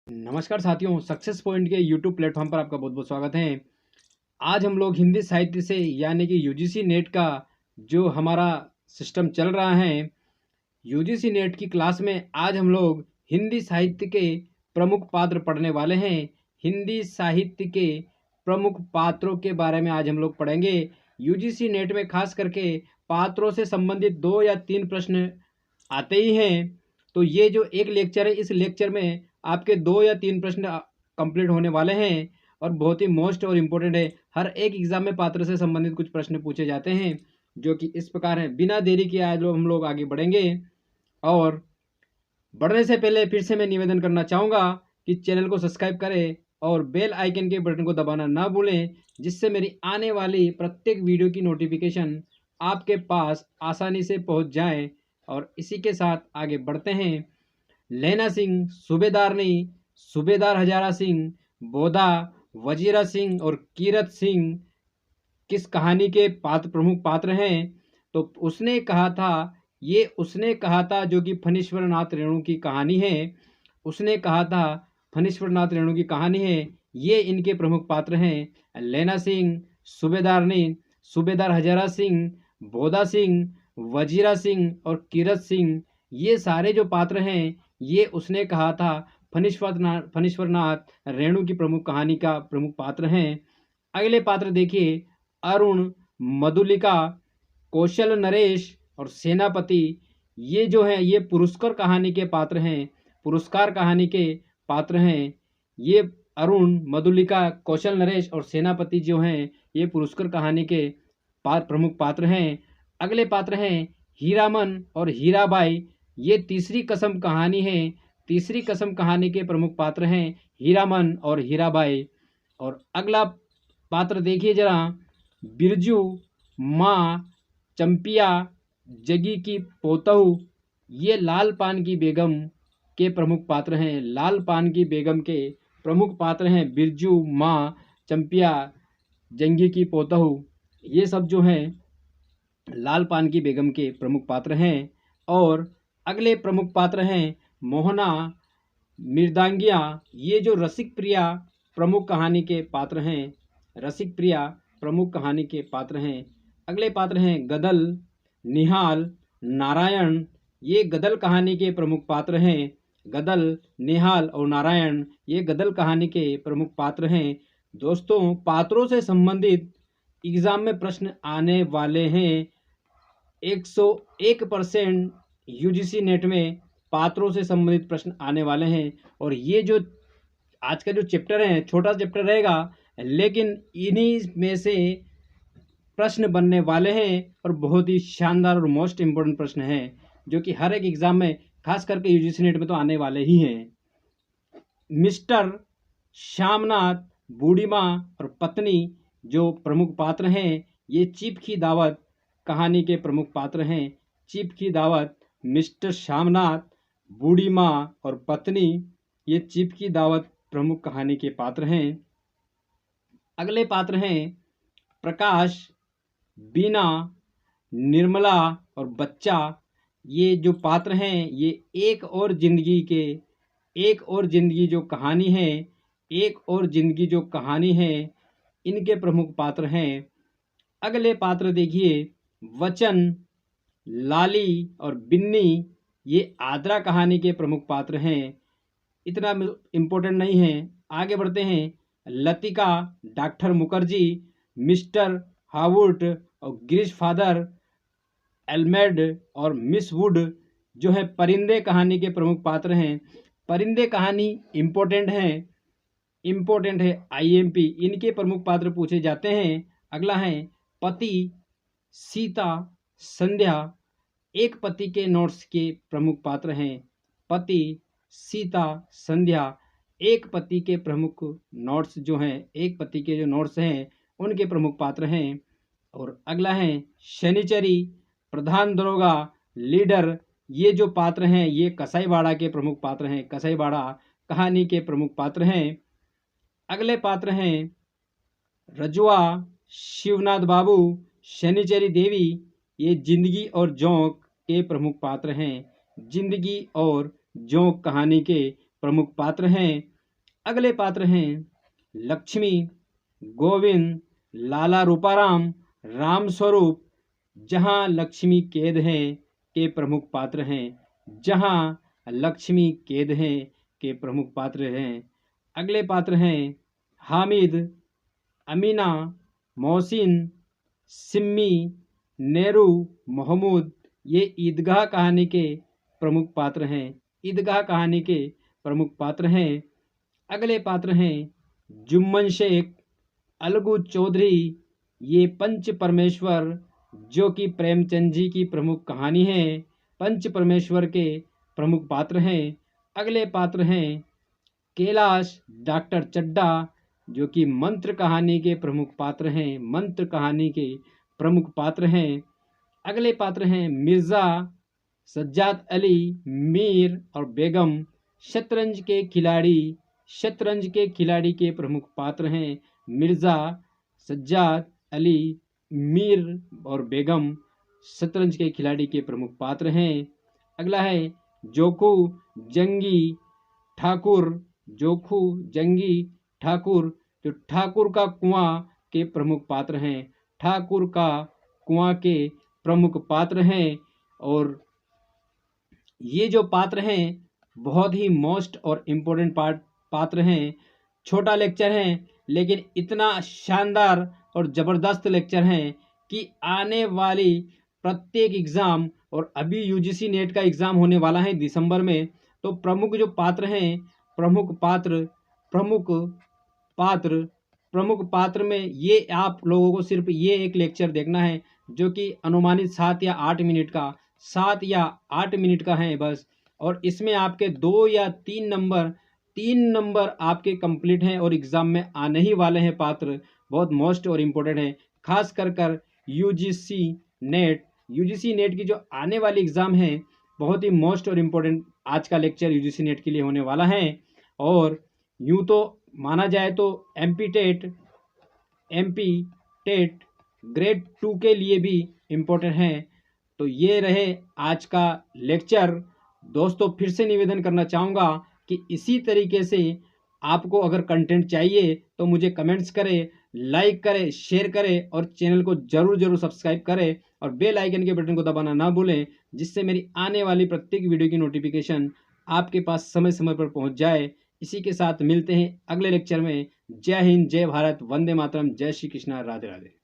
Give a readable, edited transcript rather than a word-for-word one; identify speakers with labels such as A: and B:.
A: नमस्कार साथियों, success point के यूट्यूब प्लेटफॉर्म पर आपका बहुत बहुत स्वागत है। आज हम लोग हिंदी साहित्य से यानी कि यूजीसी नेट का जो हमारा सिस्टम चल रहा है, यूजीसी नेट की क्लास में आज हम लोग हिंदी साहित्य के प्रमुख पात्र पढ़ने वाले हैं। हिंदी साहित्य के प्रमुख पात्रों के बारे में आज हम लोग पढ़ेंगे। यूजीसी नेट में खास करके पात्रों से संबंधित 2 या 3 प्रश्न आते ही हैं। तो ये जो एक लेक्चर है, इस लेक्चर में आपके 2 या 3 प्रश्न कंप्लीट होने वाले हैं और बहुत ही मोस्ट और इम्पोर्टेंट है। हर एक एग्जाम में पात्र से संबंधित कुछ प्रश्न पूछे जाते हैं जो कि इस प्रकार हैं। बिना देरी के आज हम लोग आगे बढ़ेंगे और बढ़ने से पहले फिर से मैं निवेदन करना चाहूँगा कि चैनल को सब्सक्राइब करें और बेल आइकन के बटन को दबाना ना भूलें, जिससे मेरी आने वाली प्रत्येक वीडियो की नोटिफिकेशन आपके पास आसानी से पहुंच जाए। और इसी के साथ आगे बढ़ते हैं। लैना सिंह, सूबेदारनी, सूबेदार हजारा सिंह, बोधा, वजीरा सिंह और कीरत सिंह किस कहानी के प्रमुख पात्र हैं? तो उसने कहा था जो कि फणीश्वर नाथ रेणु की कहानी है। उसने कहा था फणीश्वर नाथ रेणु की कहानी है। ये इनके प्रमुख पात्र हैं। लैना सिंह, सूबेदारनी, सूबेदार हजारा सिंह, बोधा सिंह, वजीरा सिंह और कीरत सिंह, ये सारे जो पात्र हैं ये उसने कहा था फणीश्वर नाथ रेणु की प्रमुख कहानी का प्रमुख पात्र हैं। अगले पात्र देखिए, अरुण, मधुलिका, कौशल नरेश और सेनापति। ये जो हैं ये पुरस्कार कहानी के पात्र हैं। पुरस्कार कहानी के पात्र हैं ये। अरुण, मधुलिका, कौशल नरेश और सेनापति जो हैं ये पुरस्कार कहानी के प्रमुख पात्र हैं। अगले पात्र हैं हीरामन और हीराबाई। ये तीसरी कसम कहानी है। तीसरी कसम कहानी के प्रमुख पात्र हैं हीरामन और हीराबाई। और अगला पात्र देखिए जरा, बिरजू, माँ, चंपिया, जगी की पोतहू। ये लाल पान की बेगम के प्रमुख पात्र हैं। लाल पान की बेगम के प्रमुख पात्र हैं बिरजू, माँ, चंपिया, जंगी की पोतहू। ये सब जो हैं लाल पान की बेगम के प्रमुख पात्र हैं। और अगले प्रमुख पात्र हैं मोहना, मृदांगिया। ये जो रसिक प्रिया प्रमुख कहानी के पात्र हैं। रसिक प्रिया प्रमुख कहानी के पात्र हैं। अगले पात्र हैं गदल, निहाल, नारायण। ये गदल कहानी के प्रमुख पात्र हैं। गदल, निहाल और नारायण ये गदल कहानी के प्रमुख पात्र हैं। दोस्तों, पात्रों से संबंधित एग्जाम में प्रश्न आने वाले हैं। 101% यूजीसी नेट में पात्रों से संबंधित प्रश्न आने वाले हैं। और ये जो आज का जो चैप्टर है छोटा चैप्टर रहेगा, लेकिन इन्हीं में से प्रश्न बनने वाले हैं और बहुत ही शानदार और मोस्ट इम्पोर्टेंट प्रश्न हैं जो कि हर एक एग्जाम में खास करके यूजीसी नेट में तो आने वाले ही हैं। मिस्टर श्यामनाथ, बूढ़ी माँ और पत्नी जो प्रमुख पात्र हैं ये चीफ की दावत कहानी के प्रमुख पात्र हैं। चीफ की दावत, मिस्टर श्यामनाथ, बूढ़ी माँ और पत्नी, ये चीफ की दावत प्रमुख कहानी के पात्र हैं। अगले पात्र हैं प्रकाश, बीना, निर्मला और बच्चा। ये जो पात्र हैं ये एक और जिंदगी जो कहानी है, एक और जिंदगी जो कहानी है, इनके प्रमुख पात्र हैं। अगले पात्र देखिए, वचन, लाली और बिन्नी। ये आद्रा कहानी के प्रमुख पात्र हैं। इतना इम्पोर्टेंट नहीं है। आगे बढ़ते हैं। लतिका, डॉक्टर मुखर्जी, मिस्टर हावुर्ट और गिरीश फादर, एल्मेड और मिस वुड जो है परिंदे कहानी के प्रमुख पात्र हैं। परिंदे कहानी इम्पोर्टेंट है आईएमपी, इनके प्रमुख पात्र पूछे जाते हैं। अगला है पति, सीता, संध्या। एक पति के नोट्स के प्रमुख पात्र हैं पति, सीता, संध्या। एक पति के प्रमुख नोट्स जो हैं, एक पति के जो नोट्स हैं उनके प्रमुख पात्र हैं। और अगला है शनिचरी, प्रधान दरोगा, लीडर। ये जो पात्र हैं ये कसाईवाड़ा के प्रमुख पात्र हैं। कसाईवाड़ा कहानी के प्रमुख पात्र हैं। अगले पात्र हैं रजुआ, शिवनाथ बाबू, शनिचरी देवी। ये जिंदगी और जोंक के प्रमुख पात्र हैं। जिंदगी और जोंक कहानी के प्रमुख पात्र हैं। अगले पात्र हैं लक्ष्मी, गोविंद, लाला रूपाराम, राम स्वरूप। जहाँ लक्ष्मी कैद हैं के प्रमुख पात्र हैं। जहाँ लक्ष्मी कैद हैं के प्रमुख पात्र हैं। अगले पात्र हैं हामिद, अमीना, मोहसिन, सिम्मी, नेहरू, महमूद। ये ईदगाह कहानी के प्रमुख पात्र हैं। ईदगाह कहानी के प्रमुख पात्र हैं। अगले पात्र हैं जुम्मन शेख, अलगू चौधरी। ये पंच परमेश्वर जो कि प्रेमचंद जी की प्रमुख कहानी है, पंच परमेश्वर के प्रमुख पात्र हैं। अगले पात्र हैं कैलाश, डॉक्टर चड्डा, जो कि मंत्र कहानी के प्रमुख पात्र हैं। मंत्र कहानी के प्रमुख पात्र हैं। अगले पात्र हैं मिर्ज़ा, सज्जाद अली, मीर और बेगम। शतरंज के खिलाड़ी, शतरंज के खिलाड़ी के प्रमुख पात्र हैं मिर्ज़ा, सज्जाद अली, मीर और बेगम। शतरंज के खिलाड़ी के प्रमुख पात्र हैं। अगला है जोखू, जंगी, ठाकुर। जोखू, जंगी, ठाकुर। जो ठाकुर का कुआं के प्रमुख पात्र हैं। ठाकुर का कुआं के प्रमुख पात्र हैं। और ये जो पात्र हैं बहुत ही मोस्ट और इम्पोर्टेंट पात्र हैं। छोटा लेक्चर है लेकिन इतना शानदार और ज़बरदस्त लेक्चर है कि आने वाली प्रत्येक एग्ज़ाम, और अभी यूजीसी नेट का एग्ज़ाम होने वाला है दिसंबर में, तो प्रमुख जो पात्र हैं, प्रमुख पात्र में ये आप लोगों को सिर्फ ये एक लेक्चर देखना है जो कि अनुमानित 7 या 8 मिनट का, 7 या 8 मिनट का है बस। और इसमें आपके 2 या 3 नंबर आपके कंप्लीट हैं और एग्ज़ाम में आने ही वाले हैं पात्र। बहुत मोस्ट और इम्पोर्टेंट है, खास कर यूजीसी नेट की जो आने वाली एग्ज़ाम है बहुत ही मोस्ट और इम्पोर्टेंट आज का लेक्चर यूजीसी नेट के लिए होने वाला है। और यूँ तो माना जाए तो एमपी टेट ग्रेड 2 के लिए भी इम्पोर्टेंट है। तो ये रहे आज का लेक्चर। दोस्तों फिर से निवेदन करना चाहूँगा कि इसी तरीके से आपको अगर कंटेंट चाहिए तो मुझे कमेंट्स करें, लाइक करें, शेयर करें और चैनल को ज़रूर सब्सक्राइब करें और बेल आइकन के बटन को दबाना ना भूलें, जिससे मेरी आने वाली प्रत्येक वीडियो की नोटिफिकेशन आपके पास समय समय पर पहुंच जाए। इसी के साथ मिलते हैं अगले लेक्चर में। जय हिंद, जय भारत, वंदे मातरम, जय श्री कृष्णा, राधे राधे।